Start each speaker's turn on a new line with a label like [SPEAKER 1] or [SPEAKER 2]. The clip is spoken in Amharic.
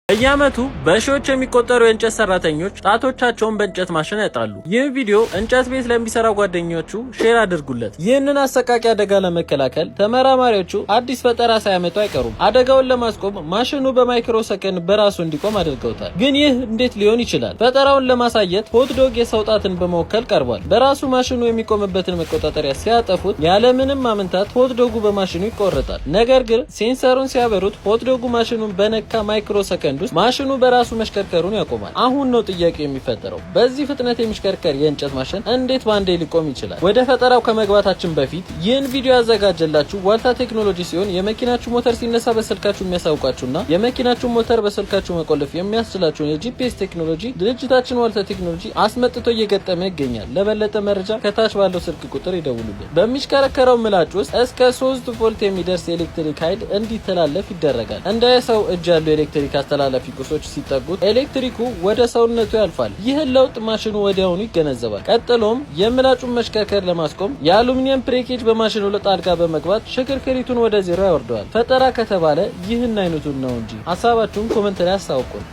[SPEAKER 1] በየዓመቱ በሺዎች የሚቆጠሩ የእንጨት ሰራተኞች ጣቶቻቸውን በእንጨት ማሽን ያጣሉ። ይህ ቪዲዮ እንጨት ቤት ለሚሰራ ጓደኞቹ ሼር አድርጉለት። ይህንን አሰቃቂ አደጋ ለመከላከል ተመራማሪዎቹ አዲስ ፈጠራ ሳያመጡ አይቀሩም። አደጋውን ለማስቆም ማሽኑ በማይክሮ ሰከንድ በራሱ እንዲቆም አድርገውታል። ግን ይህ እንዴት ሊሆን ይችላል? ፈጠራውን ለማሳየት ሆትዶግ የሰው ጣትን በመወከል ቀርቧል። በራሱ ማሽኑ የሚቆምበትን መቆጣጠሪያ ሲያጠፉት ያለምንም ማመንታት ሆትዶጉ በማሽኑ ይቆረጣል። ነገር ግን ሴንሰሩን ሲያበሩት ሆትዶጉ ማሽኑን በነካ ማይክሮ ሰከንድ ማሽኑ በራሱ መሽከርከሩን ያቆማል። አሁን ነው ጥያቄው የሚፈጠረው፣ በዚህ ፍጥነት የሚሽከርከር የእንጨት ማሽን እንዴት ባንዴ ሊቆም ይችላል? ወደ ፈጠራው ከመግባታችን በፊት ይህን ቪዲዮ ያዘጋጀላችሁ ዋልታ ቴክኖሎጂ ሲሆን የመኪናችሁ ሞተር ሲነሳ በስልካችሁ የሚያሳውቃችሁና የመኪናችሁ ሞተር በስልካችሁ መቆለፍ የሚያስችላችሁን የጂፒኤስ ቴክኖሎጂ ድርጅታችን ዋልታ ቴክኖሎጂ አስመጥቶ እየገጠመ ይገኛል። ለበለጠ መረጃ ከታች ባለው ስልክ ቁጥር ይደውሉልን። በሚሽከረከረው ምላጭ ውስጥ እስከ 3 ቮልት የሚደርስ የኤሌክትሪክ ኃይል እንዲተላለፍ ይደረጋል። እንደ ሰው እጅ ያለው ኤሌክትሪክ አስተላላፊ ቁሶች ሲጠጉት ኤሌክትሪኩ ወደ ሰውነቱ ያልፋል። ይህን ለውጥ ማሽኑ ወዲያውኑ ይገነዘባል። ቀጥሎም የምላጩን መሽከርከር ለማስቆም የአሉሚኒየም ፕሬኬጅ በማሽኑ ጣልቃ በመግባት ሽክርክሪቱን ወደ ዜሮ ያወርደዋል። ፈጠራ ከተባለ ይህን አይነቱን ነው እንጂ። ሐሳባችሁን ኮሜንት ላይ አሳውቁን።